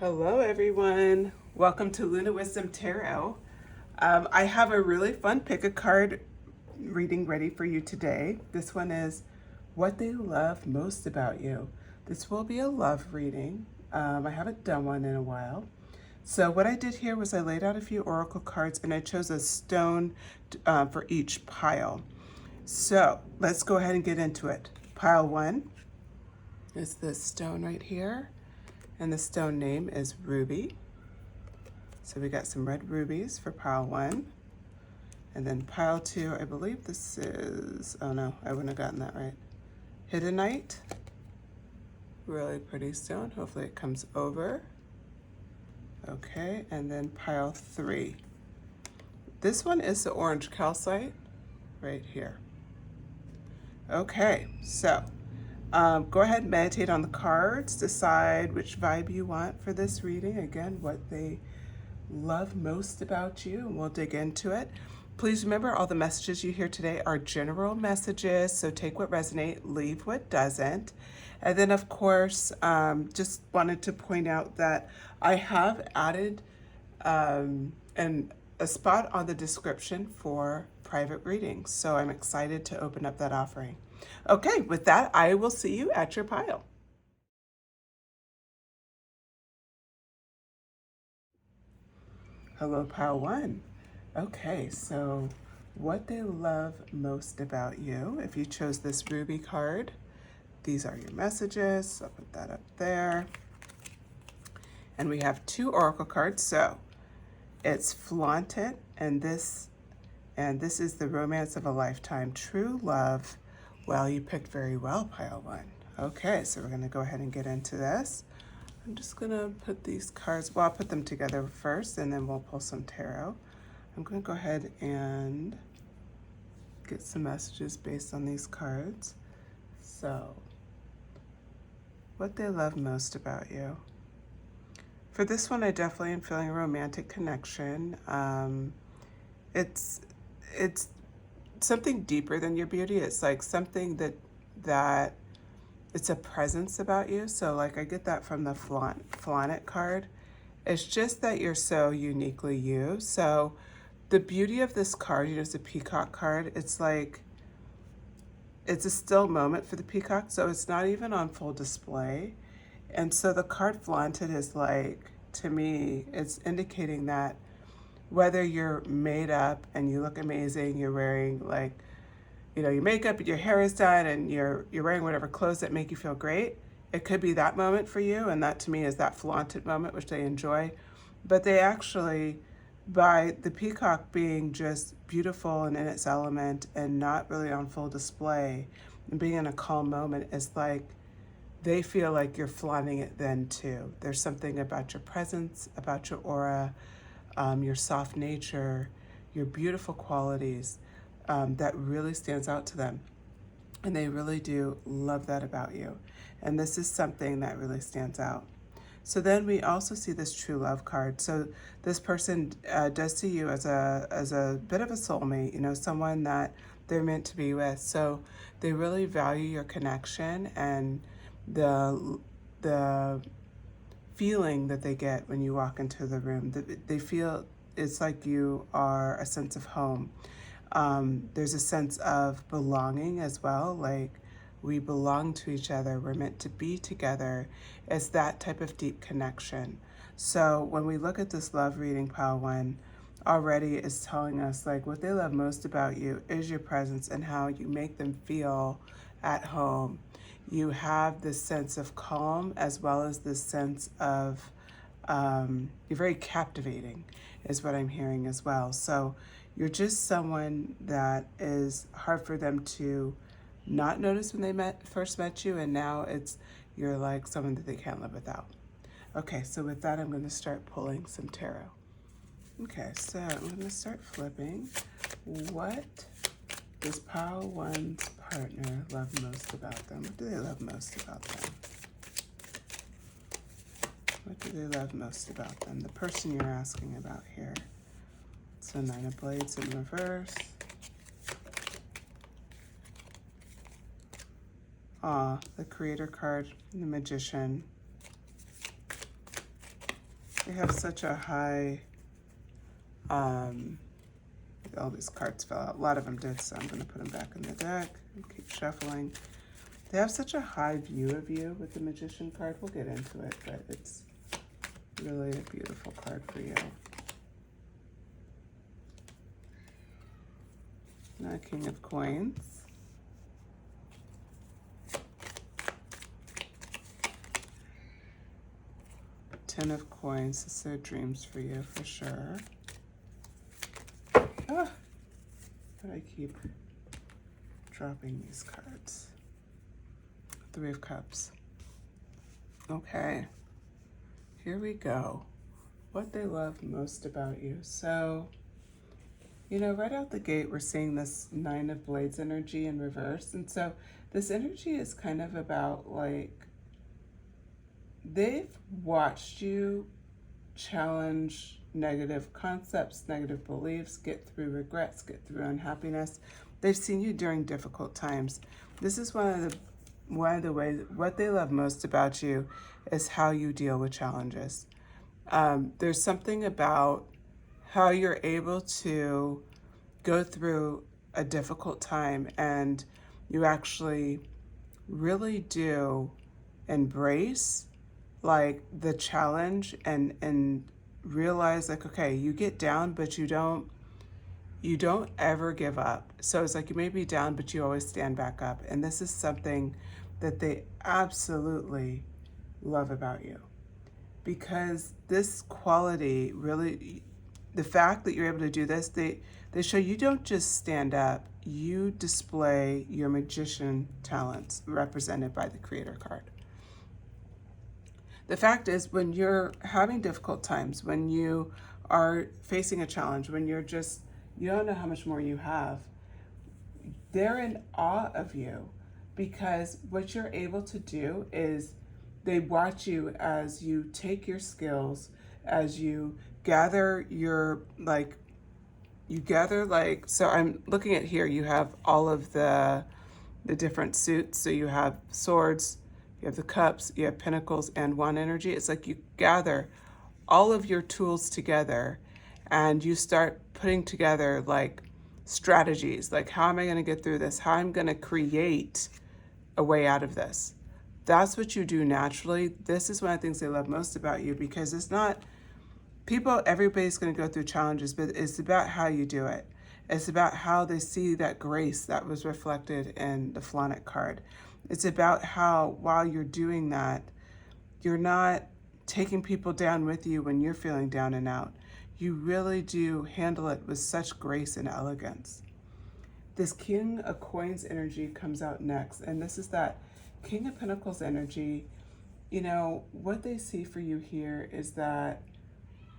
Hello everyone, welcome to Luna Wisdom Tarot. I have a really fun pick a card reading ready for you today. This one is what they love most about you. This will be a love reading. I haven't done one in a while. So what I did here was I laid out a few oracle cards and I chose a stone for each pile. So let's go ahead and get into it. Pile 1 is this stone right here. And the stone name is Ruby. So we got some red rubies for pile 1. And then pile 2, I believe this is, oh no, I wouldn't have gotten that right. Hiddenite. Really pretty stone. Hopefully it comes over. Okay, and then pile 3. This one is the orange calcite right here. Okay, so go ahead and meditate on the cards, decide which vibe you want for this reading. Again, what they love most about you, and we'll dig into it. Please remember all the messages you hear today are general messages, so take what resonates, leave what doesn't. And then, of course, just wanted to point out that I have added a spot on the description for private readings, so I'm excited to open up that offering. Okay, with that, I will see you at your pile. Hello, pile 1. Okay, so what they love most about you. If you chose this ruby card, these are your messages. I'll put that up there. And we have 2 oracle cards. So it's flaunt it, and this is the romance of a lifetime, true love. Well, you picked very well, pile 1. Okay, so we're going to go ahead and get into this. I'm just going to put these cards, well, I'll put them together first, and then we'll pull some tarot. I'm going to go ahead and get some messages based on these cards. So, what they love most about you. For this one, I definitely am feeling a romantic connection. It's something deeper than your beauty. It's like something that it's a presence about you. So like I get that from the flaunt it card. It's just that you're so uniquely you. So the beauty of this card, it's a peacock card. It's like, it's a still moment for the peacock. So it's not even on full display. And so the card flaunted is like, to me, it's indicating that whether you're made up and you look amazing, you're wearing like, your makeup and your hair is done and you're wearing whatever clothes that make you feel great, it could be that moment for you. And that to me is that flaunted moment, which they enjoy. But they actually, by the peacock being just beautiful and in its element and not really on full display and being in a calm moment, is like, they feel like you're flaunting it then too. There's something about your presence, about your aura, your soft nature, your beautiful qualities that really stands out to them. And they really do love that about you. And this is something that really stands out. So then we also see this true love card. So this person does see you as a bit of a soulmate, someone that they're meant to be with. So they really value your connection and the feeling that they get when you walk into the room. They feel it's like you are a sense of home. There's a sense of belonging as well, like we belong to each other, we're meant to be together. It's that type of deep connection. So when we look at this love reading, pile 1, already is telling us like what they love most about you is your presence and how you make them feel at home. You have this sense of calm as well as this sense of, you're very captivating is what I'm hearing as well. So you're just someone that is hard for them to not notice when they first met you, and now you're like someone that they can't live without. Okay, so with that, I'm going to start pulling some tarot. Okay, so I'm going to start flipping. What does pile 1's partner love most about them? What do they love most about them? What do they love most about them? The person you're asking about here. So 9 of Blades in reverse. The Creator card, the Magician. they have such a high, all these cards fell out. A lot of them did, so I'm going to put them back in the deck and keep shuffling. They have such a high view of you with the Magician card. We'll get into it, but it's really a beautiful card for you. Now, King of Coins. Ten of Coins. It's their dreams for you, for sure. Ah, but I keep dropping these cards. Three of Cups. Okay, here we go. What they love most about you. So, you know, right out the gate, we're seeing this Nine of Blades energy in reverse. And so this energy is kind of about like, they've watched you challenge negative concepts, negative beliefs, get through regrets, get through unhappiness. They've seen you during difficult times. This is one of the ways, what they love most about you is how you deal with challenges. There's something about how you're able to go through a difficult time and you actually really do embrace like the challenge and realize like, okay, you get down, but you don't ever give up. So it's like you may be down, but you always stand back up. And this is something that they absolutely love about you, because this quality really, the fact that you're able to do this, they show you don't just stand up, you display your magician talents represented by the Creator card. The fact is, when you're having difficult times, when you are facing a challenge, when you don't know how much more you have, they're in awe of you, because what you're able to do is they watch you as you take your skills, as you gather so I'm looking at here, you have all of the different suits. So you have swords, you have the cups, you have pentacles and wand energy. It's like you gather all of your tools together and you start putting together like strategies, like how am I going to get through this? How I'm going to create a way out of this. That's what you do naturally. This is one of the things they love most about you, because it's not everybody's going to go through challenges, but it's about how you do it. It's about how they see that grace that was reflected in the Flaunt card. It's about how, while you're doing that, you're not taking people down with you when you're feeling down and out. You really do handle it with such grace and elegance. This King of Coins energy comes out next, and this is that King of Pentacles energy. You know, what they see for you here is that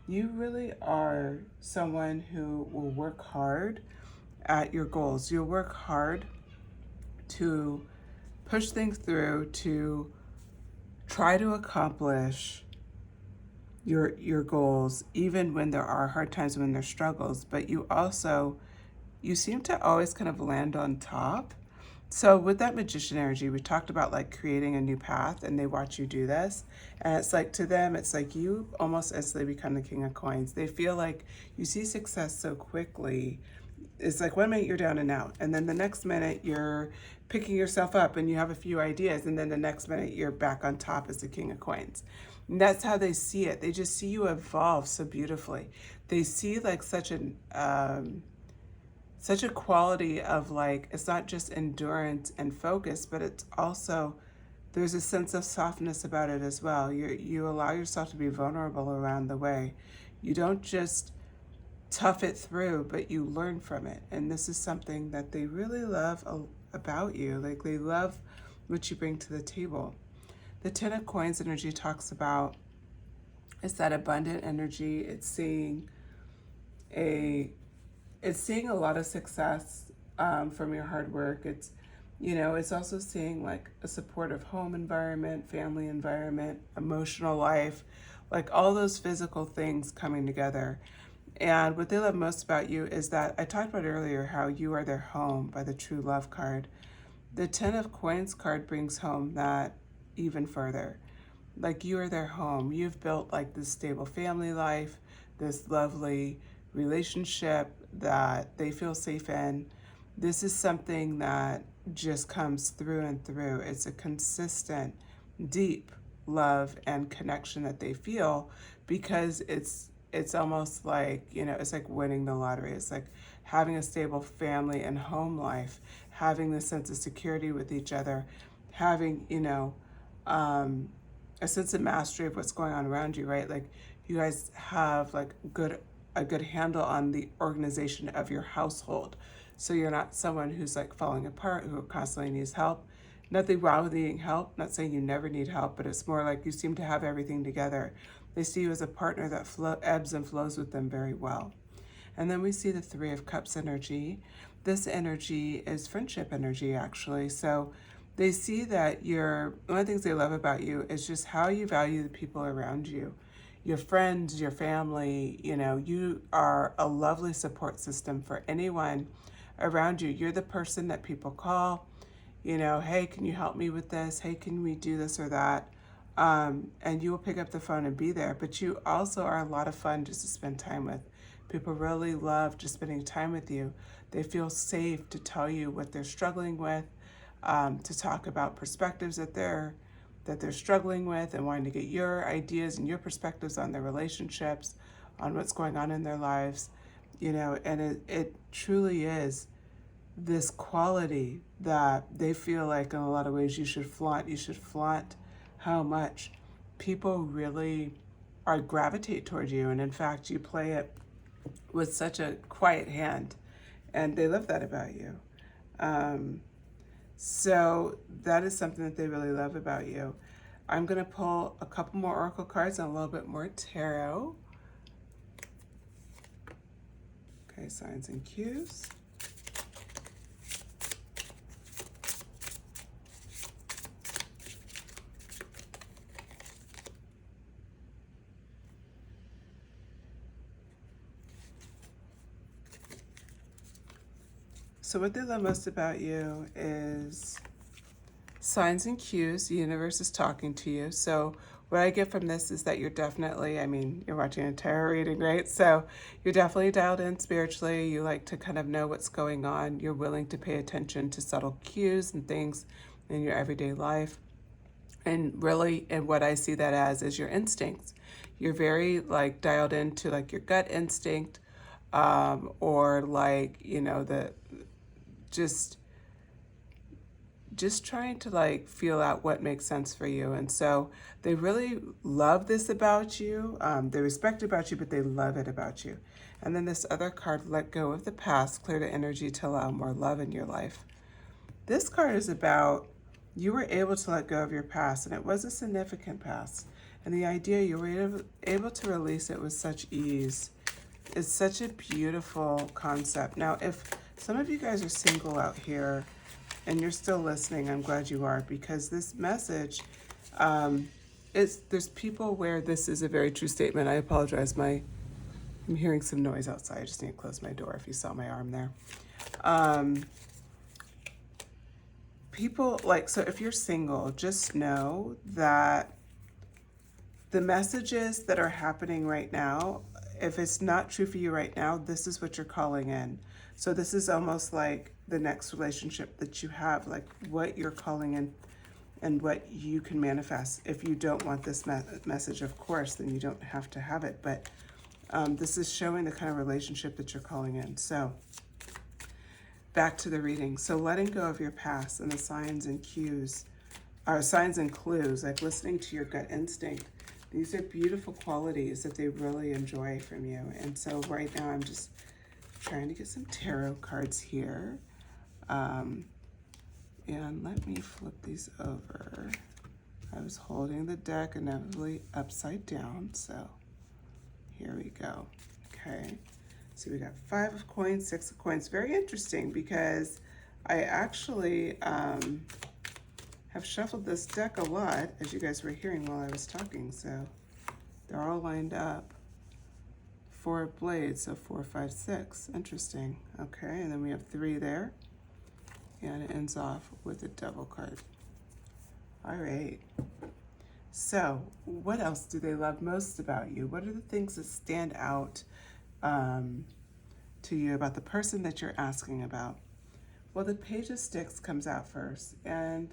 you really are someone who will work hard at your goals. You'll work hard to push things through, to try to accomplish your goals, even when there are hard times, when there's struggles. But you seem to always kind of land on top. So with that magician energy, we talked about like creating a new path, and they watch you do this. And it's like, to them, it's like you almost instantly become the King of Coins. They feel like you see success so quickly. It's like 1 minute you're down and out, and then the next minute you're picking yourself up and you have a few ideas, and then the next minute you're back on top as the King of Coins. And that's how they see it. They just see you evolve so beautifully. They see like such a quality of like, it's not just endurance and focus, but it's also, there's a sense of softness about it as well. You allow yourself to be vulnerable around the way. You don't just tough it through, but you learn from it. And this is something that they really love about you. Like, they love what you bring to the table. The Ten of Coins energy talks about, it's that abundant energy. It's seeing a lot of success from your hard work. It's also seeing like a supportive home environment, family environment, emotional life, like all those physical things coming together. And what they love most about you is that, I talked about earlier how you are their home by the True Love card. The Ten of Coins card brings home that even further. like you are their home. You've built like this stable family life, this lovely relationship that they feel safe in. This is something that just comes through and through. It's a consistent, deep love and connection that they feel, because it's almost like, you know, it's like winning the lottery. It's like having a stable family and home life, having this sense of security with each other, having, you know, um, a sense of mastery of what's going on around you, right? Like you guys have like a good handle on the organization of your household. So you're not someone who's like falling apart, who constantly needs help. Nothing wrong with needing help. Not saying you never need help, but it's more like you seem to have everything together. They see you as a partner that ebbs and flows with them very well. And then we see the Three of Cups energy. This energy is friendship energy, actually. So they see that one of the things they love about you is just how you value the people around you. Your friends, your family, you know, you are a lovely support system for anyone around you. You're the person that people call, you know, hey, can you help me with this? Hey, can we do this or that? And you will pick up the phone and be there. But you also are a lot of fun just to spend time with. People really love just spending time with you. They feel safe to tell you what they're struggling with, to talk about perspectives that they're struggling with, and wanting to get your ideas and your perspectives on their relationships, on what's going on in their lives, you know. And it truly is this quality that they feel like in a lot of ways you should flaunt. You should flaunt how much people really are gravitate toward you. And in fact, you play it with such a quiet hand, and they love that about you. So that is something that they really love about you. I'm going to pull a couple more oracle cards and a little bit more tarot. Okay, signs and cues. So what they love most about you is signs and cues. The universe is talking to you. So what I get from this is that you're definitely, I mean, you're watching a tarot reading, right? So you're definitely dialed in spiritually. You like to kind of know what's going on. You're willing to pay attention to subtle cues and things in your everyday life. And really, and what I see that as is your instincts. You're very like dialed into like your gut instinct, or like, you know, the just trying to like feel out what makes sense for you. And so they really love this about you. They respect it about you, but they love it about you. And then this other card, let go of the past, clear the energy to allow more love in your life. This card is about you were able to let go of your past, and it was a significant past. And the idea you were able to release it with such ease is such a beautiful concept. Now, if some of you guys are single out here and you're still listening, I'm glad you are, because this message there's people where this is a very true statement. I apologize. I'm hearing some noise outside. I just need to close my door if you saw my arm there. People like, so if you're single, just know that the messages that are happening right now, if it's not true for you right now, this is what you're calling in. So this is almost like the next relationship that you have, like what you're calling in and what you can manifest. If you don't want this message, of course, then you don't have to have it. But this is showing the kind of relationship that you're calling in. So back to the reading. So letting go of your past and the signs and cues, or signs and clues, like listening to your gut instinct. These are beautiful qualities that they really enjoy from you. And so right now I'm just trying to get some tarot cards here. And let me flip these over. I was holding the deck inevitably upside down, so here we go. Okay, so we got 5 of coins, 6 of coins. Very interesting, because I actually have shuffled this deck a lot, as you guys were hearing while I was talking, so they're all lined up. 4 of blades, so 4, 5, 6. Interesting. Okay, and then we have 3 there. And it ends off with a devil card. All right. So, what else do they love most about you? What are the things that stand out um, to you about the person that you're asking about? Well, the Page of Sticks comes out first, and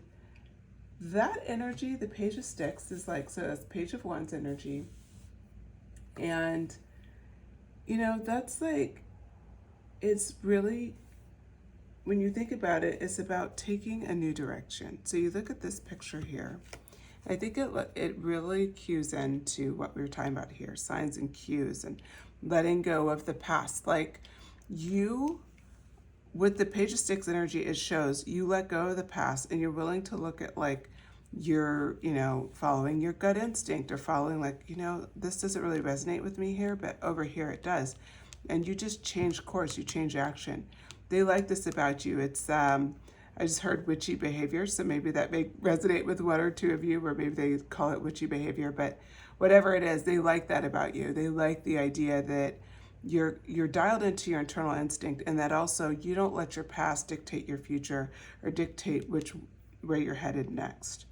that energy, the Page of Sticks, is like, so that's Page of Wands energy. And, that's like, it's really, when you think about it, it's about taking a new direction. So you look at this picture here. I think it really cues into what we were talking about here, signs and cues and letting go of the past. Like you, with the Page of Sticks energy, it shows you let go of the past and you're willing to look at like you're, following your gut instinct or following like, this doesn't really resonate with me here, but over here it does. And you just change course, you change action. They like this about you. It's, I just heard witchy behavior, so maybe that may resonate with one or two of you, or maybe they call it witchy behavior, but whatever it is, they like that about you. They like the idea that you're dialed into your internal instinct, and that also you don't let your past dictate your future or dictate where you're headed next.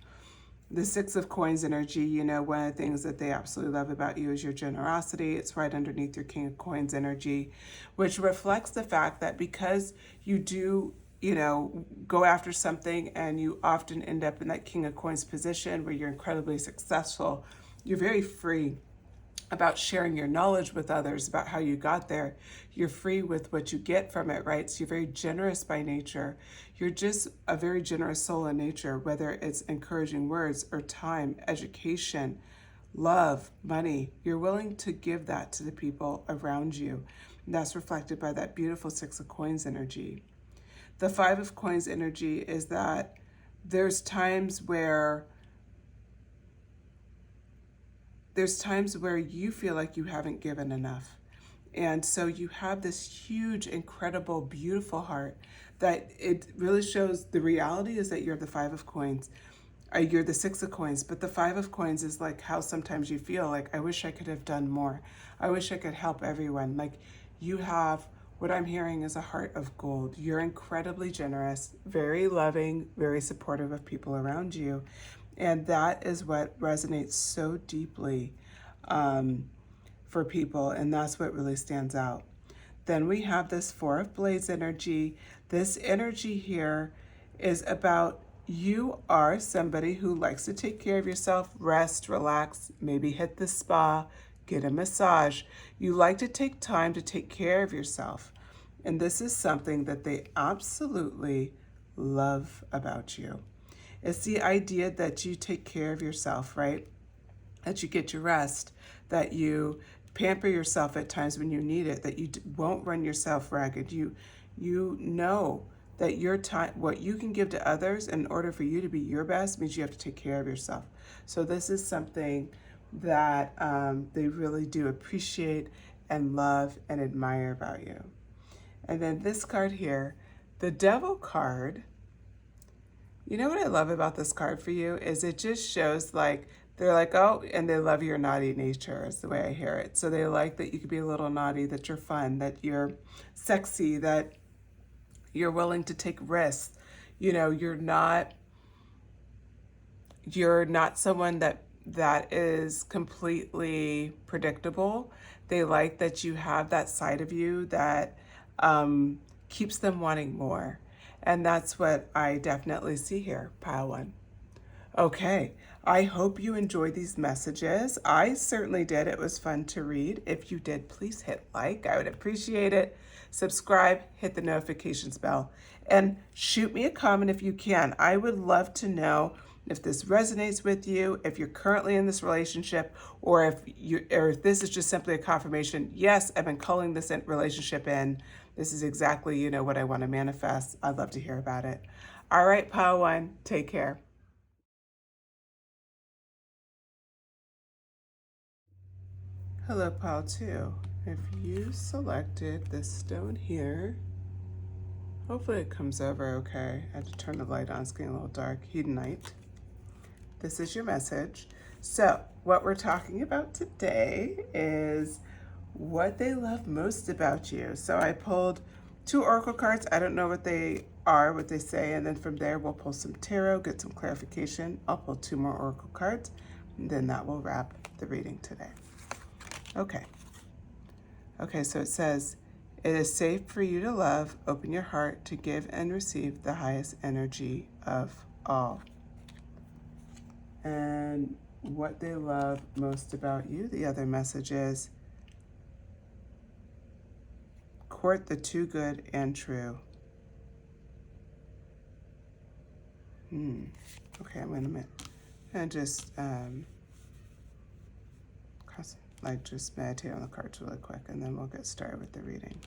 The Six of Coins energy, one of the things that they absolutely love about you is your generosity. It's right underneath your King of Coins energy, which reflects the fact that because you do, go after something and you often end up in that King of Coins position where you're incredibly successful, you're very free about sharing your knowledge with others about how you got there. You're free with what you get from it, right? So you're very generous by nature. You're just a very generous soul in nature, whether it's encouraging words or time, education, love, money. You're willing to give that to the people around you. And that's reflected by that beautiful Six of Coins energy. The Five of Coins energy is that there's times where you feel like you haven't given enough. And so you have this huge, incredible, beautiful heart that it really shows the reality is that you're the Five of Coins. You're the Six of Coins, but the Five of Coins is like how sometimes you feel like, I wish I could have done more. I wish I could help everyone. Like you have, what I'm hearing is a heart of gold. You're incredibly generous, very loving, very supportive of people around you. And that is what resonates so deeply for people. And that's what really stands out. Then we have this Four of Blades energy. This energy here is about you are somebody who likes to take care of yourself, rest, relax, maybe hit the spa, get a massage. You like to take time to take care of yourself. And this is something that they absolutely love about you. It's the idea that you take care of yourself, right? That you get your rest, that you pamper yourself at times when you need it, that you won't run yourself ragged. You know that your time, what you can give to others in order for you to be your best means you have to take care of yourself. So this is something that they really do appreciate and love and admire about you. And then this card here, the Devil card. You know what I love about this card for you is it just shows like, they're like, oh, and they love your naughty nature is the way I hear it. So they like that you could be a little naughty, that you're fun, that you're sexy, that you're willing to take risks. You're not someone that is completely predictable. They like that you have that side of you that keeps them wanting more. And that's what I definitely see here, pile one. Okay, I hope you enjoyed these messages. I certainly did. It was fun to read. If you did, please hit like. I would appreciate it. Subscribe, hit the notifications bell, and shoot me a comment if you can. I would love to know if this resonates with you, if you're currently in this relationship, or if this is just simply a confirmation. Yes, I've been calling this relationship in. This is exactly, what I want to manifest. I'd love to hear about it. All right, pile one, take care. Hello, pile two. If you selected this stone here, hopefully it comes over okay. I had to turn the light on, it's getting a little dark. Hedonite. This is your message. So what we're talking about today is what they love most about you. So I pulled 2 oracle cards. I don't know what they are, what they say, and then from there we'll pull some tarot, get some clarification. I'll pull 2 more oracle cards, Then that will wrap the reading today. Okay. Okay, so it says, it is safe for you to love. Open your heart to give and receive the highest energy of all. And what they love most about you, the other message is, court the too good and true. Okay, I'm gonna just just meditate on the cards really quick, and then we'll get started with the reading.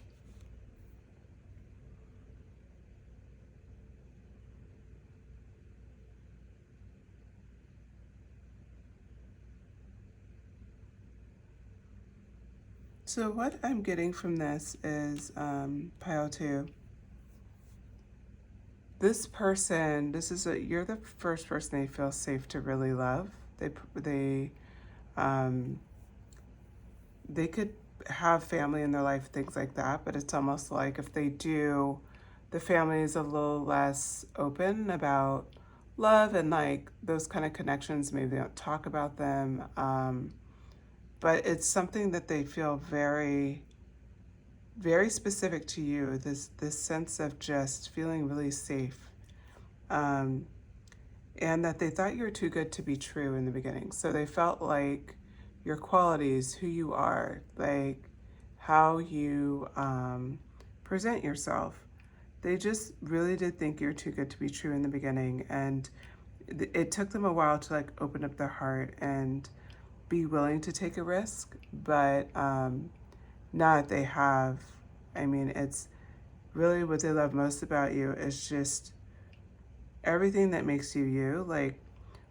So what I'm getting from this is pile 2. This person, you're the first person they feel safe to really love. They could have family in their life, things like that, but it's almost like if they do, the family is a little less open about love and like those kind of connections. Maybe they don't talk about them, but it's something that they feel very, very specific to you. This sense of just feeling really safe, and that they thought you were too good to be true in the beginning. So they felt like your qualities, who you are, like how you present yourself. They just really did think you're too good to be true in the beginning, and it took them a while to like open up their heart and be willing to take a risk. But now that they have, I mean, it's really what they love most about you is just everything that makes you you. Like,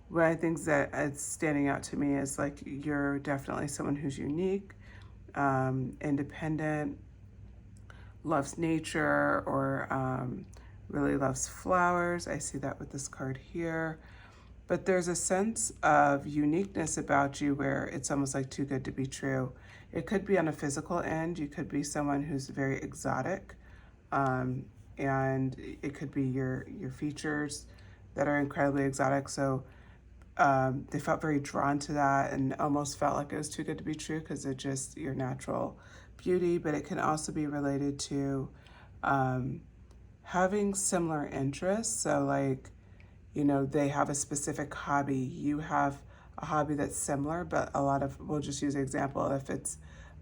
one of the things that is standing out to me is like you're definitely someone who's unique, independent, loves nature, or really loves flowers. I see that with this card here. But there's a sense of uniqueness about you where it's almost like too good to be true. It could be on a physical end. You could be someone who's very exotic, and it could be your features that are incredibly exotic. So they felt very drawn to that and almost felt like it was too good to be true because it's just your natural beauty. But it can also be related to having similar interests. So like, they have a specific hobby. You have a hobby that's similar, but we'll just use an example. If it's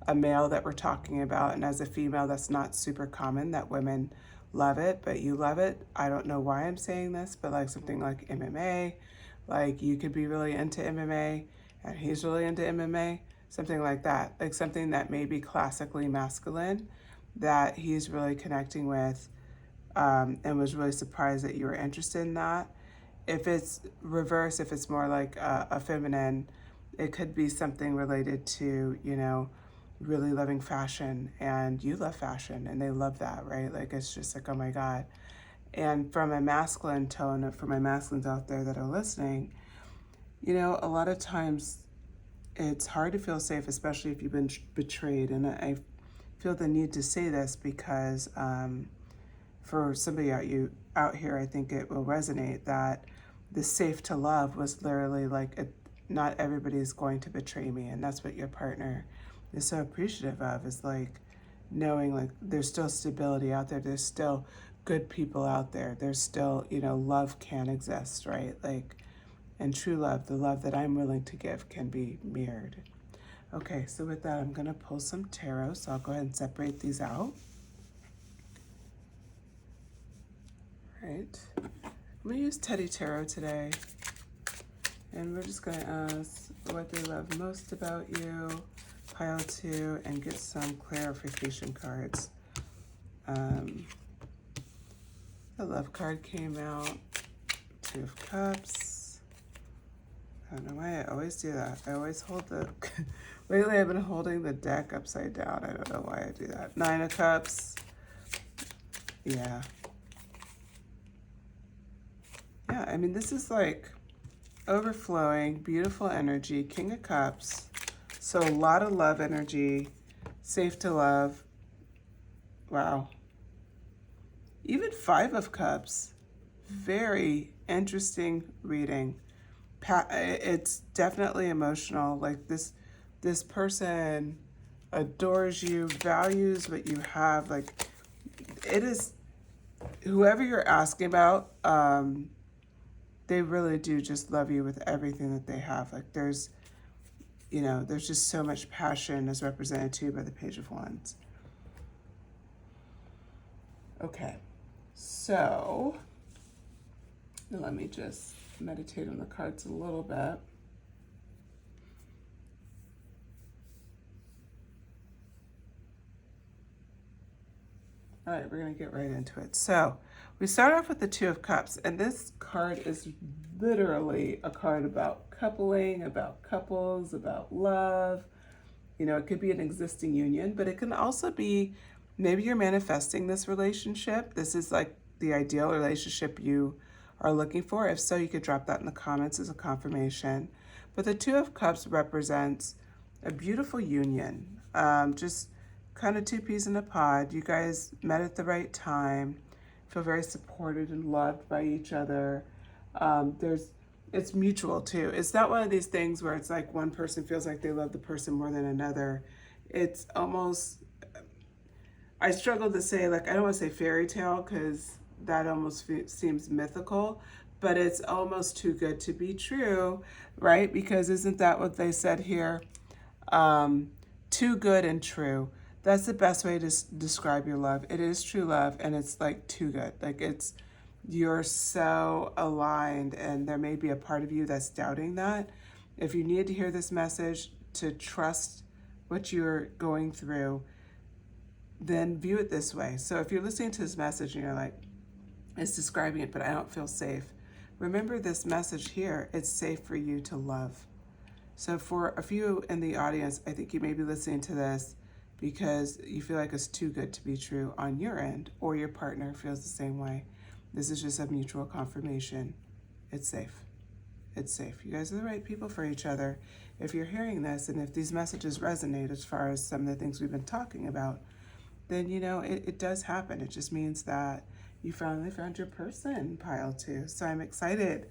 a male that we're talking about, and as a female, that's not super common that women love it, but you love it. I don't know why I'm saying this, but like something like MMA, like you could be really into MMA and he's really into MMA, something like that. Like something that may be classically masculine that he's really connecting with, and was really surprised that you were interested in that. If it's reverse, if it's more like a feminine, it could be something related to, really loving fashion, and you love fashion and they love that, right? Like it's just like, oh my God. And from a masculine tone, for my masculines out there that are listening, a lot of times it's hard to feel safe, especially if you've been betrayed. And I feel the need to say this because for somebody out here, I think it will resonate that the safe to love was literally like, not everybody's going to betray me. And that's what your partner is so appreciative of, is like knowing like there's still stability out there. There's still good people out there. There's still, love can exist, right? Like, and true love, the love that I'm willing to give, can be mirrored. Okay, so with that, I'm going to pull some tarot. So I'll go ahead and separate these out. All right. I'm going to use Teddy Tarot today. And we're just going to ask what they love most about you, pile 2, and get some clarification cards. The love card came out, 2 of Cups. I don't know why I always do that. I always hold lately I've been holding the deck upside down. I don't know why I do that. 9 of Cups. Yeah. Yeah, I mean, this is like overflowing, beautiful energy, King of Cups. So a lot of love energy, safe to love. Wow. Even 5 of Cups. Very interesting reading. It's definitely emotional. Like this person adores you, values what you have. Like it is whoever you're asking about, they really do just love you with everything that they have. Like there's just so much passion as represented to you by the Page of Wands. Okay, so let me just meditate on the cards a little bit. All right, we're going to get right into it. So we start off with the Two of Cups, and this card is literally a card about coupling, about couples, about love. It could be an existing union, but it can also be maybe you're manifesting this relationship. This is like the ideal relationship you are looking for. If so, you could drop that in the comments as a confirmation. But the Two of Cups represents a beautiful union. Just kind of two peas in a pod. You guys met at the right time, feel very supported and loved by each other. It's mutual too. It's not one of these things where it's like one person feels like they love the person more than another. It's almost, I struggle to say, like, I don't want to say fairy tale because that almost seems mythical, but it's almost too good to be true, right? Because isn't that what they said here? Too good and true. That's the best way to describe your love. It is true love, and it's like too good. Like you're so aligned, and there may be a part of you that's doubting that. If you need to hear this message to trust what you're going through, then view it this way. So if you're listening to this message and you're like, it's describing it, but I don't feel safe. Remember this message here, it's safe for you to love. So for a few in the audience, I think you may be listening to this because you feel like it's too good to be true on your end, or your partner feels the same way. This is just a mutual confirmation. It's safe. It's safe. You guys are the right people for each other. If you're hearing this, and if these messages resonate as far as some of the things we've been talking about, then it does happen. It just means that you finally found your person, pile two. So I'm excited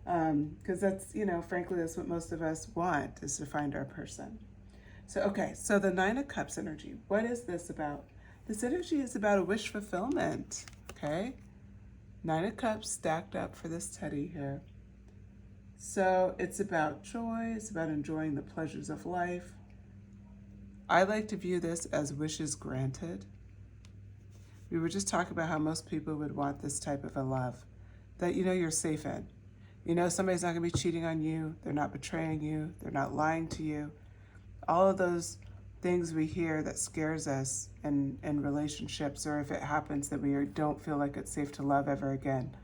because that's, frankly, that's what most of us want, is to find our person. So the Nine of Cups energy, what is this about? This energy is about a wish fulfillment, okay? Nine of Cups stacked up for this teddy here. So it's about joy, it's about enjoying the pleasures of life. I like to view this as wishes granted. We were just talking about how most people would want this type of a love that you're safe in. Somebody's not going to be cheating on you, they're not betraying you, they're not lying to you. All of those things we hear that scares us in relationships, or if it happens that we don't feel like it's safe to love ever again.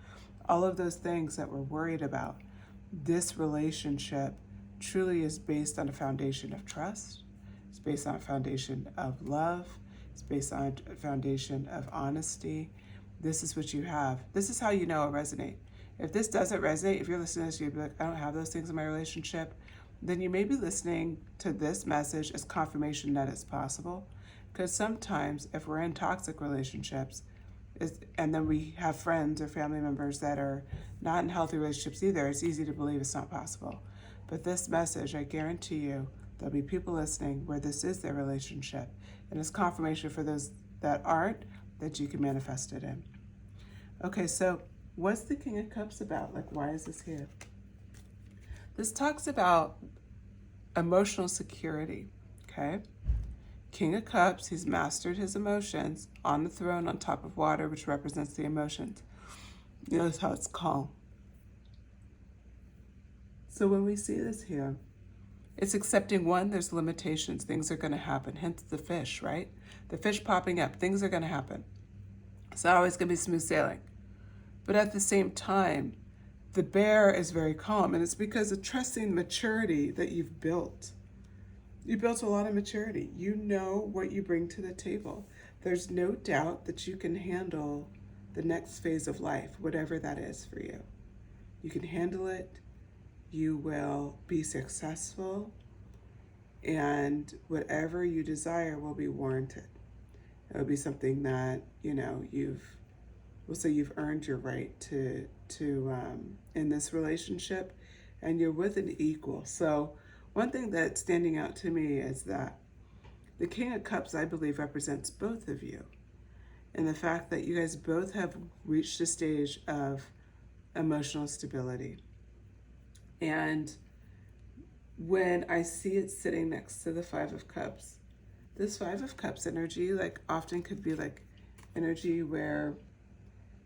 All of those things that we're worried about. This relationship truly is based on a foundation of trust. It's based on a foundation of love. It's based on a foundation of honesty. This is what you have. This is how you know it resonates. If this doesn't resonate, if you're listening to this, you'd be like, I don't have those things in my relationship, then you may be listening to this message as confirmation that it's possible. Because sometimes if we're in toxic relationships, and then we have friends or family members that are not in healthy relationships either, it's easy to believe it's not possible. But this message, I guarantee you, there'll be people listening where this is their relationship. And it's confirmation for those that aren't, that you can manifest it in. Okay, so what's the King of Cups about? Like, why is this here? This talks about emotional security, okay? King of Cups, he's mastered his emotions on the throne on top of water, which represents the emotions. Notice how it's calm. So when we see this here, it's accepting, one, there's limitations. Things are going to happen. Hence the fish, right? The fish popping up. Things are going to happen. It's not always going to be smooth sailing. But at the same time, the bear is very calm, and it's because of trusting maturity that you've built. You built a lot of maturity. You know what you bring to the table. There's no doubt that you can handle the next phase of life, whatever that is for you. You can handle it. You will be successful, and whatever you desire will be warranted. It will be something that, we'll say you've earned your right to in this relationship, and you're with an equal. So one thing that's standing out to me is that the King of Cups, I believe, represents both of you. And the fact that you guys both have reached a stage of emotional stability. And when I see it sitting next to the Five of Cups, this Five of Cups energy, like, often could be like energy where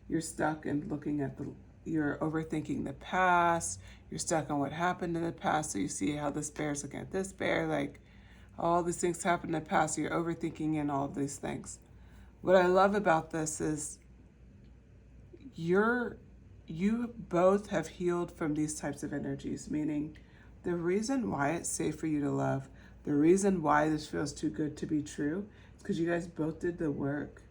you're stuck and looking at you're overthinking the past, you're stuck on what happened in the past, so you see how this bear's looking at this bear, like, all these things happened in the past, so you're overthinking and all of these things. What I love about this is you both have healed from these types of energies, meaning the reason why it's safe for you to love, the reason why this feels too good to be true, is because you guys both did the work.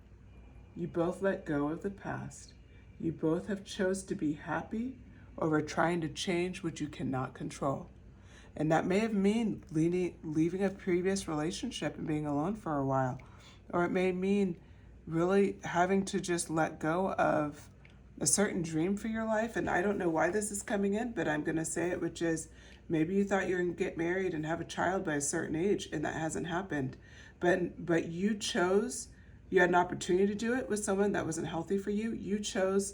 You both let go of the past. You both have chose to be happy over trying to change what you cannot control. And that may have mean leaving a previous relationship and being alone for a while. Or it may mean really having to just let go of a certain dream for your life. And I don't know why this is coming in, but I'm going to say it, which is maybe you thought you were going to get married and have a child by a certain age, and that hasn't happened. But you chose, you had an opportunity to do it with someone that wasn't healthy for you. You chose,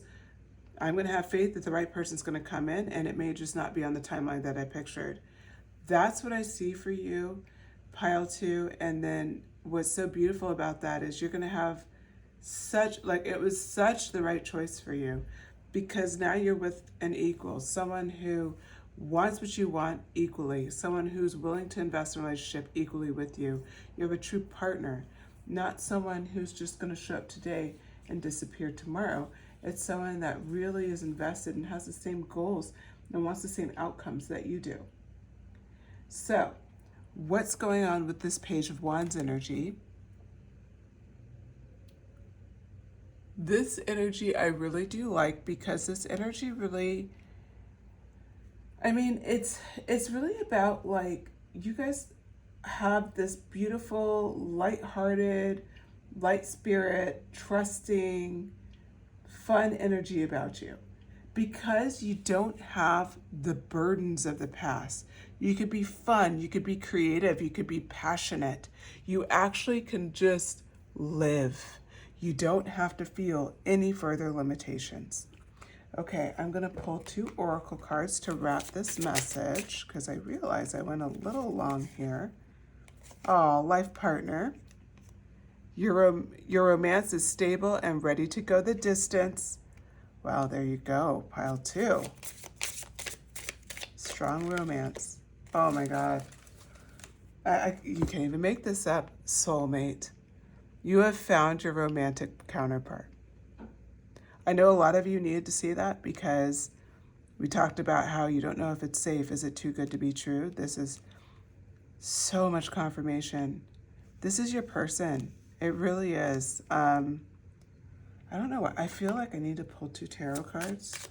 I'm going to have faith that the right person's going to come in, and it may just not be on the timeline that I pictured. That's what I see for you, pile 2. And then what's so beautiful about that is you're going to have it was such the right choice for you, because now you're with an equal, someone who wants what you want equally, someone who's willing to invest in a relationship equally with you. You have a true partner, not someone who's just going to show up today and disappear tomorrow. It's someone that really is invested and has the same goals and wants the same outcomes that you do. So, what's going on with this Page of Wands energy? This energy I really do like, because this energy really, it's really about, like, you guys have this beautiful, light-hearted, light spirit, trusting, fun energy about you. Because you don't have the burdens of the past. You could be fun, you could be creative, you could be passionate. You actually can just live. You don't have to feel any further limitations. Okay, I'm going to pull 2 oracle cards to wrap this message, because I realize I went a little long here. Oh, life partner. Your romance is stable and ready to go the distance. Well, there you go, pile 2. Strong romance. Oh my God. You can't even make this up, soulmate. You have found your romantic counterpart. I know a lot of you needed to see that, because we talked about how you don't know if it's safe. Is it too good to be true? This is so much confirmation. This is your person. It really is. I don't know. I feel like I need to pull 2 tarot cards.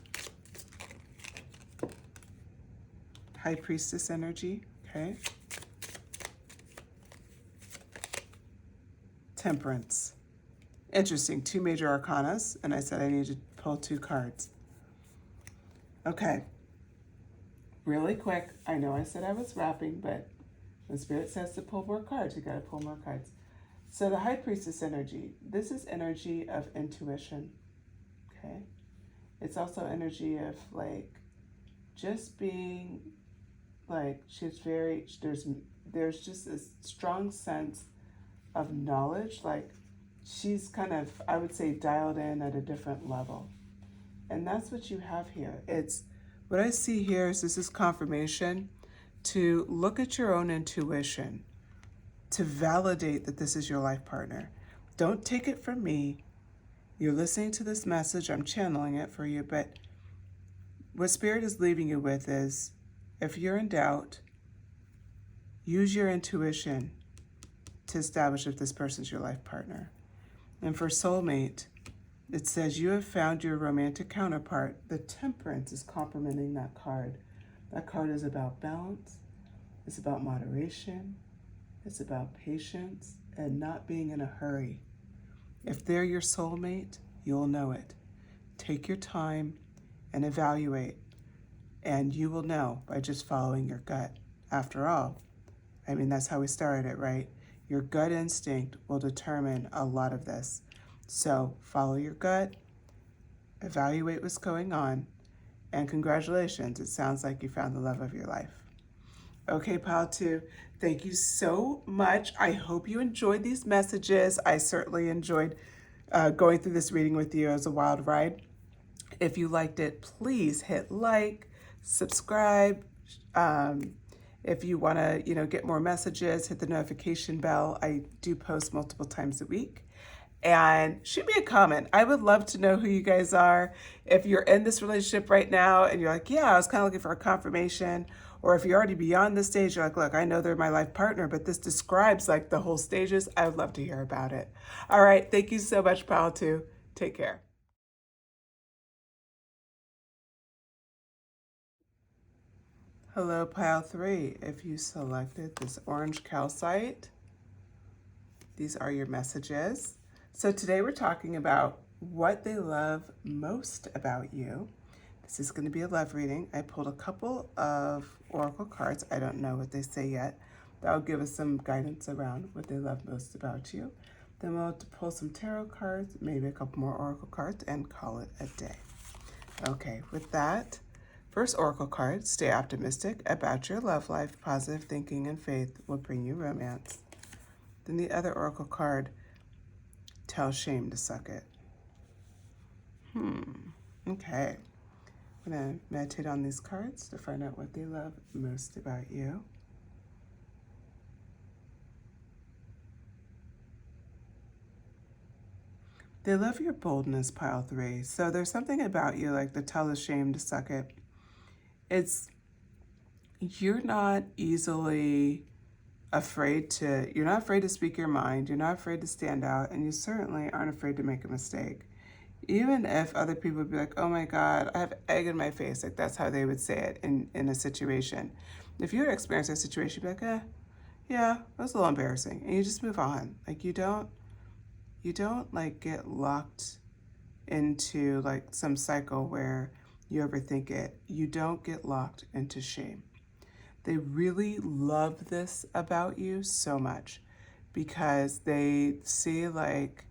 High Priestess energy. Okay. Temperance. Interesting. 2 major arcanas, and I said I need to pull 2 cards. Okay. Really quick. I know I said I was wrapping, but the Spirit says to pull more cards. You got to pull more cards. So the High Priestess energy. This is energy of intuition. Okay. It's also energy of, like, just being, like, there's just a strong sense of knowledge, like she's kind of, I would say, dialed in at a different level. And that's what you have here. It's what I see here is this is confirmation to look at your own intuition, to validate that this is your life partner. Don't take it from me. You're listening to this message. I'm channeling it for you. But what Spirit is leaving you with is, if you're in doubt, use your intuition to establish if this person's your life partner. And for soulmate, it says you have found your romantic counterpart. The Temperance is complementing that card. That card is about balance. It's about moderation. It's about patience and not being in a hurry. If they're your soulmate, you'll know it. Take your time and evaluate. And you will know by just following your gut. After all, I mean, that's how we started it, right? Your gut instinct will determine a lot of this. So follow your gut, evaluate what's going on, and congratulations, it sounds like you found the love of your life. Okay, pile two, thank you so much. I hope you enjoyed these messages. I certainly enjoyed going through this reading with you. As a wild ride. If you liked it, please hit like, subscribe. If you want to, get more messages, hit the notification bell. I do post multiple times a week. And shoot me a comment. I would love to know who you guys are. If you're in this relationship right now and you're like, yeah, I was kind of looking for a confirmation. Or if you're already beyond this stage, you're like, look, I know they're my life partner, but this describes like the whole stages. I would love to hear about it. All right. Thank you so much, Pile 2. Take care. Hello, Pile 3. If you selected this orange calcite, these are your messages. So today we're talking about what they love most about you. This is going to be a love reading. I pulled a couple of oracle cards. I don't know what they say yet. That'll give us some guidance around what they love most about you. Then we'll pull some tarot cards, maybe a couple more oracle cards, and call it a day. Okay, with that, first oracle card, stay optimistic about your love life. Positive thinking and faith will bring you romance. Then the other oracle card, tell shame to suck it. Okay. I'm going to meditate on these cards to find out what they love most about you. They love your boldness, Pile 3. So there's something about you, like the tell the shame to suck it. You're not easily you're not afraid to speak your mind. You're not afraid to stand out, and you certainly aren't afraid to make a mistake. Even if other people would be like, oh my God, I have egg in my face. Like that's how they would say it in a situation. If you were to experience a situation, you'd be like, yeah, that was a little embarrassing. And you just move on. Like you don't like get locked into like some cycle where you overthink it. You don't get locked into shame. They really love this about you so much because they see like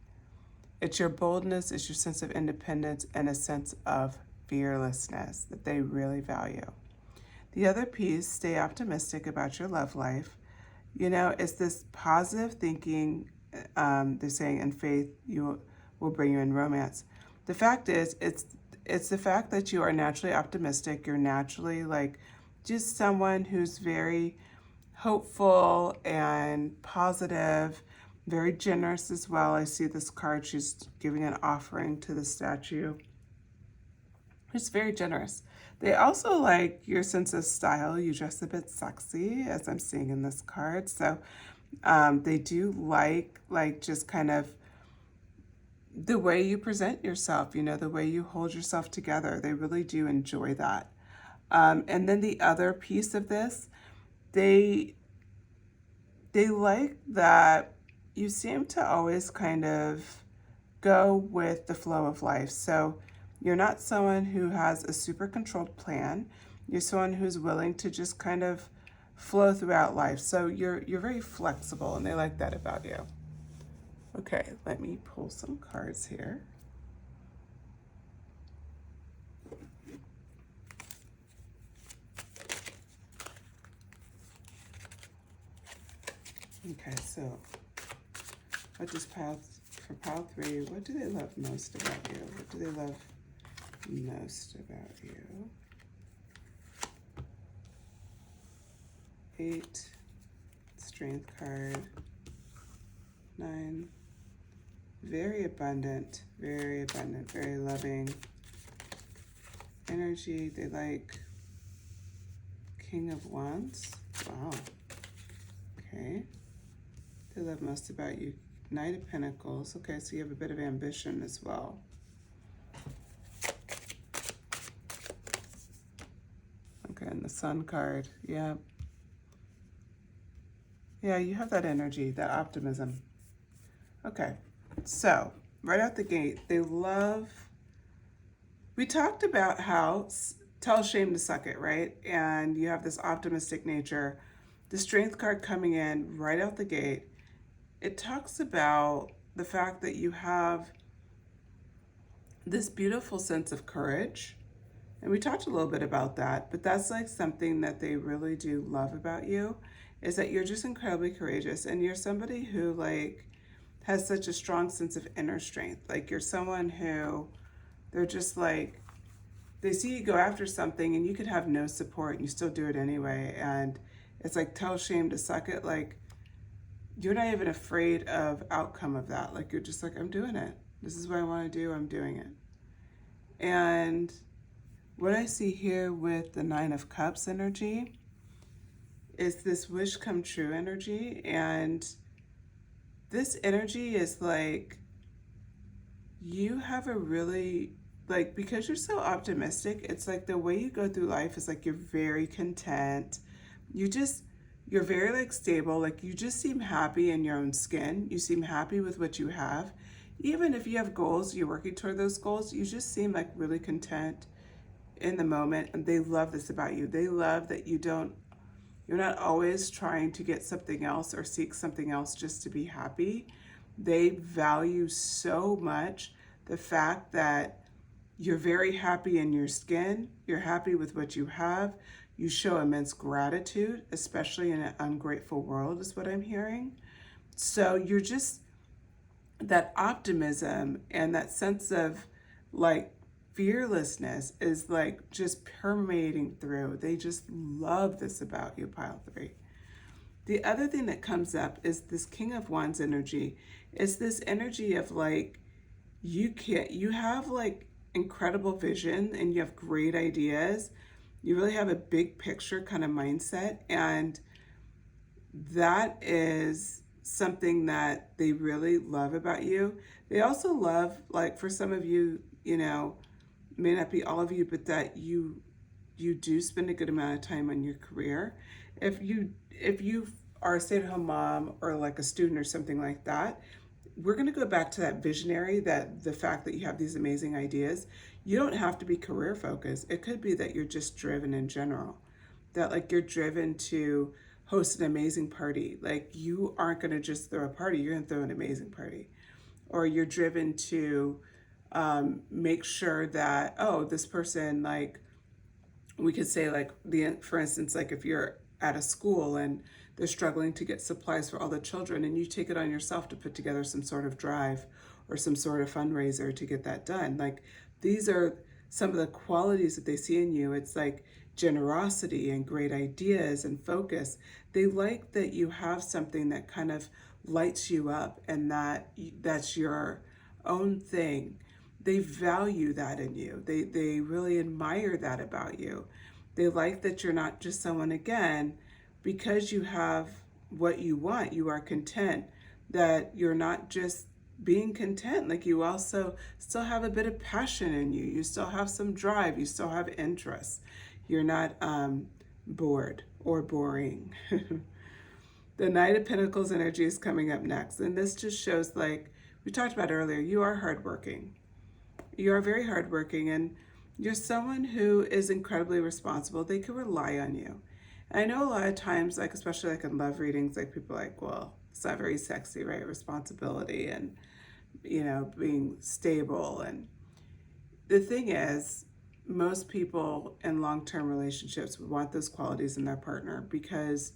it's your boldness, it's your sense of independence, and a sense of fearlessness that they really value. The other piece, stay optimistic about your love life. It's this positive thinking, they're saying, and faith will bring you in romance. The fact is, it's the fact that you are naturally optimistic. You're naturally like just someone who's very hopeful and positive, very generous as well. I see this card, she's giving an offering to the statue. It's very generous. They also like your sense of style. You dress a bit sexy, as I'm seeing in this card. So they do like just kind of the way you present yourself, the way you hold yourself together. They really do enjoy that. And then the other piece of this, they like that you seem to always kind of go with the flow of life. So you're not someone who has a super controlled plan. You're someone who's willing to just kind of flow throughout life. So you're very flexible, and they like that about you. Okay, let me pull some cards here. Okay, so what does Pile 3, what do they love most about you? What do they love most about you? 8, Strength card, 9, very abundant, very loving energy. They like King of Wands. Wow. Okay. They love most about you, Knight of Pentacles. Okay, so you have a bit of ambition as well. Okay, and the Sun card. Yeah. Yeah, you have that energy, that optimism. Okay, so right out the gate, they love, we talked about how tell shame to suck it, right? And you have this optimistic nature. The strength card coming in right out the gate, it talks about the fact that you have this beautiful sense of courage. And we talked a little bit about that, but that's like something that they really do love about you is that you're just incredibly courageous and you're somebody who like has such a strong sense of inner strength. Like you're someone who they're just like they see you go after something and you could have no support and you still do it anyway. And it's like tell shame to suck it. Like you're not even afraid of outcome of that. Like you're just like, I'm doing it. This is what I want to do. I'm doing it. And what I see here with the Nine of Cups energy is this wish come true energy. And this energy is like, you have a really, like, because you're so optimistic, it's like the way you go through life is like you're very content. You're very like stable. Like you just seem happy in your own skin. You seem happy with what you have. Even if you have goals, you're working toward those goals, you just seem like really content in the moment. And they love this about you. They love that you're not always trying to get something else or seek something else just to be happy. They value so much the fact that you're very happy in your skin, you're happy with what you have, you show immense gratitude, especially in an ungrateful world, is what I'm hearing. So you're just, that optimism and that sense of like fearlessness is like just permeating through. They just love this about you, pile three. The other thing that comes up is this King of Wands energy. It's this energy of like, you have like incredible vision and you have great ideas. You really have a big picture kind of mindset. And that is something that they really love about you. They also love, like for some of you, you know, may not be all of you, but that you do spend a good amount of time on your career. If you are a stay-at-home mom or like a student or something like that, we're going to go back to that visionary, that the fact that you have these amazing ideas. You don't have to be career focused. It could be that you're just driven in general, that like you're driven to host an amazing party. Like you aren't going to just throw a party, you're going to throw an amazing party. Or you're driven to make sure that, oh, this person, like we could say like for instance, like if you're at a school and they're struggling to get supplies for all the children and you take it on yourself to put together some sort of drive or some sort of fundraiser to get that done. Like these are some of the qualities that they see in you. It's like generosity and great ideas and focus. They like that you have something that kind of lights you up and that's your own thing. They value that in you. They really admire that about you. They like that you're not just someone, again, because you have what you want, you are content, that you're not just being content, like you also still have a bit of passion in you. You still have some drive, you still have interests. You're not bored or boring. The Knight of Pentacles energy is coming up next. And this just shows, like we talked about earlier, you are hardworking. You are very hardworking and you're someone who is incredibly responsible. They can rely on you. And I know a lot of times, like especially like in love readings, like people are like, well, it's not very sexy, right? Responsibility and, you know, being stable. And the thing is, most people in long-term relationships would want those qualities in their partner because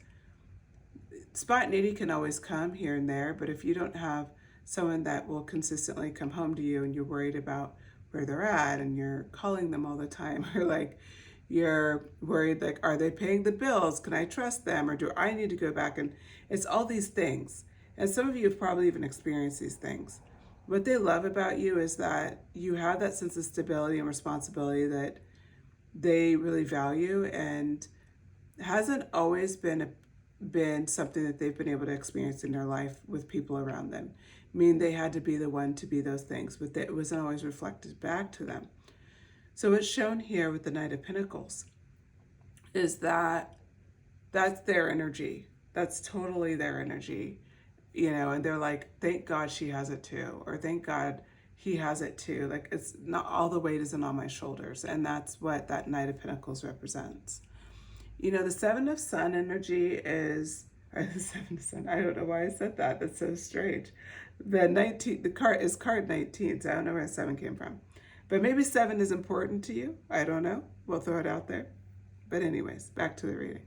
spontaneity can always come here and there, but if you don't have someone that will consistently come home to you and you're worried about where they're at and you're calling them all the time, or like you're worried, like, are they paying the bills? Can I trust them? Or do I need to go back? And it's all these things. And some of you have probably even experienced these things. What they love about you is that you have that sense of stability and responsibility that they really value, and hasn't always been something that they've been able to experience in their life with people around them. I mean, they had to be the one to be those things, but it wasn't always reflected back to them. So what's shown here with the Knight of Pentacles is that that's their energy. That's totally their energy, you know, and they're like, thank God she has it too, or thank God he has it too. Like, it's not all the weight isn't on my shoulders, and that's what that Knight of Pentacles represents. You know, the Seven of Sun energy is, or the Seven of Sun, I don't know why I said that. That's so strange. The 19, the card is card 19, so I don't know where 7 came from. But maybe 7 is important to you. I don't know. We'll throw it out there. But anyways, back to the reading.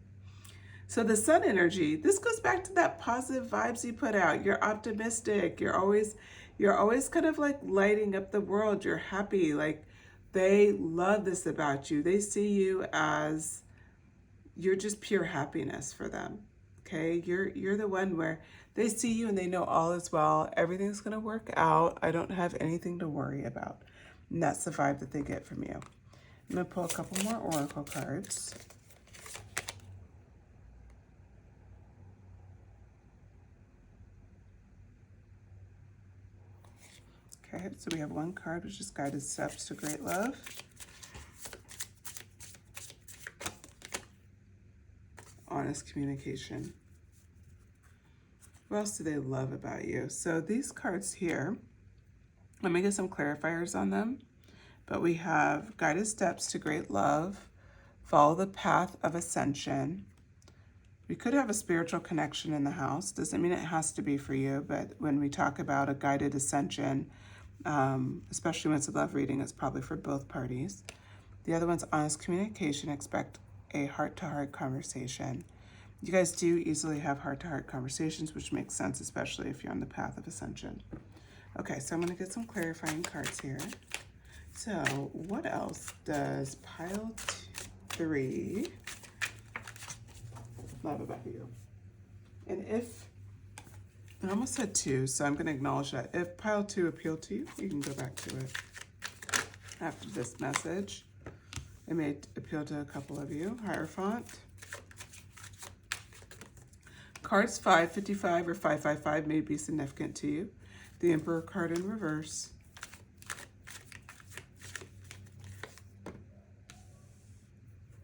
So the sun energy, this goes back to that positive vibes you put out. You're optimistic. You're always kind of like lighting up the world. You're happy. Like, they love this about you. They see you as, you're just pure happiness for them. Okay? You're the one where they see you and they know all is well. Everything's going to work out. I don't have anything to worry about. And that's the vibe that they get from you. I'm going to pull a couple more oracle cards. Okay, so we have one card, which is Guided Steps to Great Love. Honest communication. What else do they love about you? So these cards here, let me get some clarifiers on them. But we have Guided Steps to Great Love, Follow the Path of Ascension. We could have a spiritual connection in the house. Doesn't mean it has to be for you, but when we talk about a guided ascension, especially when it's a love reading, it's probably for both parties. The other one's honest communication. Expect a heart-to-heart conversation. You guys do easily have heart-to-heart conversations, which makes sense, especially if you're on the path of ascension. Okay, so I'm going to get some clarifying cards here. So what else does pile 3 love about you? And if, I almost said 2, so I'm going to acknowledge that. If pile 2 appealed to you, you can go back to it after this message. It may appeal to a couple of you. Hierophant. Cards 555 or 555 may be significant to you. The Emperor card in reverse.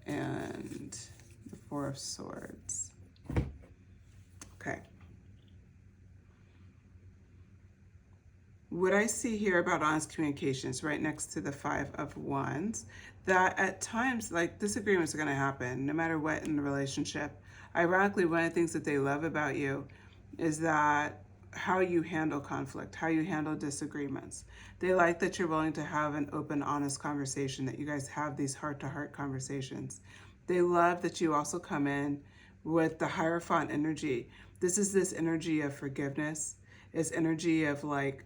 And the 4 of Swords. Okay. What I see here about honest communication is right next to the 5 of Wands, that at times, like, disagreements are going to happen no matter what in the relationship. Ironically, one of the things that they love about you is that how you handle conflict, how you handle disagreements. They like that you're willing to have an open, honest conversation, that you guys have these heart-to-heart conversations. They love that you also come in with the Hierophant energy. This energy of forgiveness. It's energy of like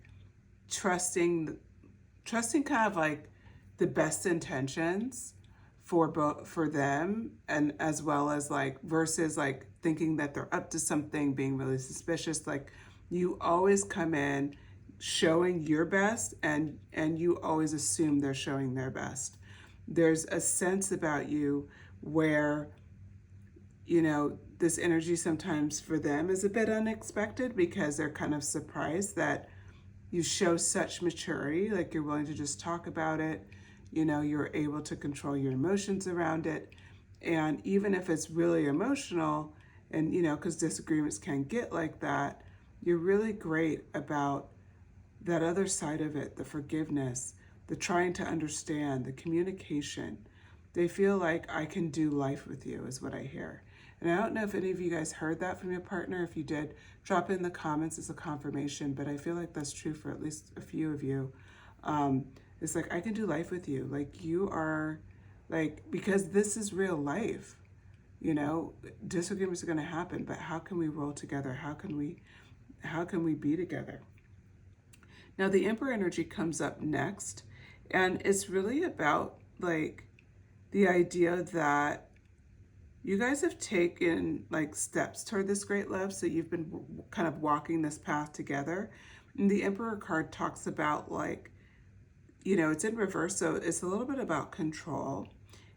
trusting kind of like the best intentions for them, and as well as like versus like thinking that they're up to something, being really suspicious. Like, you always come in showing your best, and you always assume they're showing their best. There's a sense about you where, you know, this energy sometimes for them is a bit unexpected because they're kind of surprised that you show such maturity, like you're willing to just talk about it. You know, you're able to control your emotions around it. And even if it's really emotional, and, you know, because disagreements can get like that, you're really great about that other side of it, the forgiveness, the trying to understand, the communication. They feel like I can do life with you is what I hear. And I don't know if any of you guys heard that from your partner. If you did, drop it in the comments as a confirmation, but I feel like that's true for at least a few of you. It's like, I can do life with you. Like, you are, like, because this is real life. You know, disagreements are going to happen, but how can we roll together? How can we be together? Now, the Emperor energy comes up next, and it's really about, like, the idea that you guys have taken, like, steps toward this great love, so you've been kind of walking this path together. And the Emperor card talks about, like, you know, it's in reverse, so it's a little bit about control,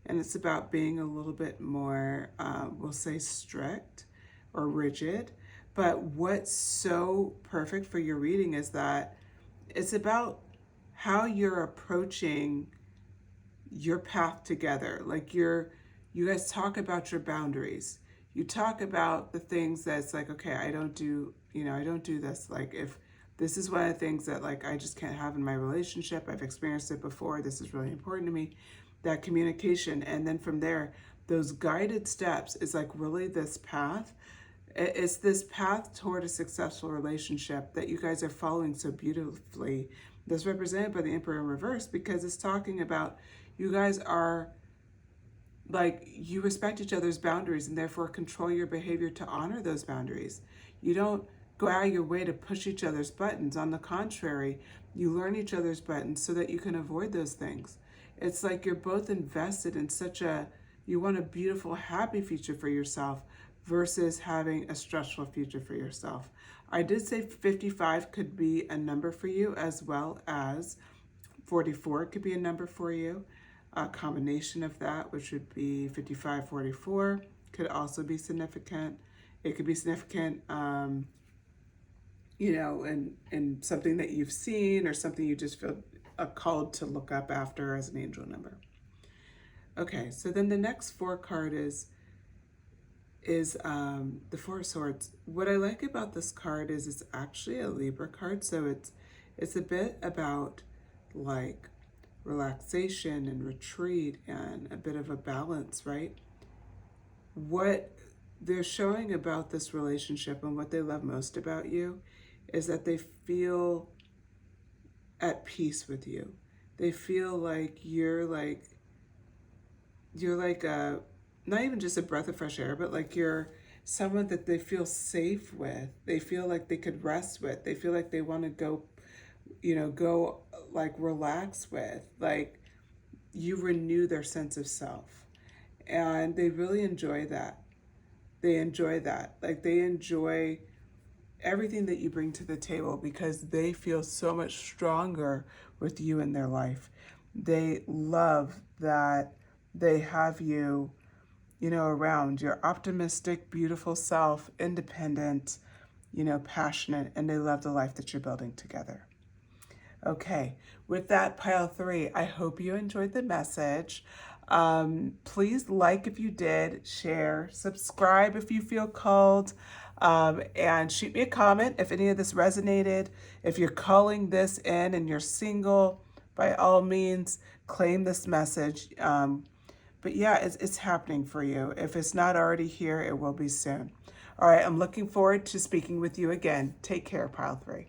and it's about being a little bit more, we'll say, strict or rigid. But what's so perfect for your reading is that it's about how you're approaching your path together. Like, you guys talk about your boundaries. You talk about the things that's like, okay, I don't do this. Like, if This is one of the things that like I just can't have in my relationship. I've experienced it before. This is really important to me. That communication. And then from there, those guided steps is like really this path. It's this path toward a successful relationship that you guys are following so beautifully. That's represented by the Emperor in reverse, because it's talking about you guys are like, you respect each other's boundaries and therefore control your behavior to honor those boundaries. You don't go out of your way to push each other's buttons. On the contrary, you learn each other's buttons so that you can avoid those things. It's like you're both invested in you want a beautiful, happy future for yourself versus having a stressful future for yourself. I did say 55 could be a number for you, as well as 44 could be a number for you. A combination of that, which would be 55, 44, could also be significant. It could be significant, in something that you've seen or something you just feel called to look up after as an angel number. Okay, so then the next 4 card is the Four of Swords. What I like about this card is it's actually a Libra card, so it's a bit about like relaxation and retreat and a bit of a balance, right? What they're showing about this relationship and what they love most about you is that they feel at peace with you. They feel like you're like a, not even just a breath of fresh air, but like you're someone that they feel safe with. They feel like they could rest with. They feel like they want to go like relax with. Like you renew their sense of self. And they really enjoy that. They enjoy that. Like they enjoy everything that you bring to the table because they feel so much stronger with you in their life. They love that they have you, around. You're optimistic, beautiful self, independent, passionate, and they love the life that you're building together. Okay, with that, pile 3, I hope you enjoyed the message. Please like if you did, share, subscribe if you feel called, and shoot me a comment if any of this resonated. If you're calling this in and you're single, by all means, claim this message. But yeah, it's happening for you. If it's not already here, it will be soon. All right, I'm looking forward to speaking with you again. Take care, pile 3.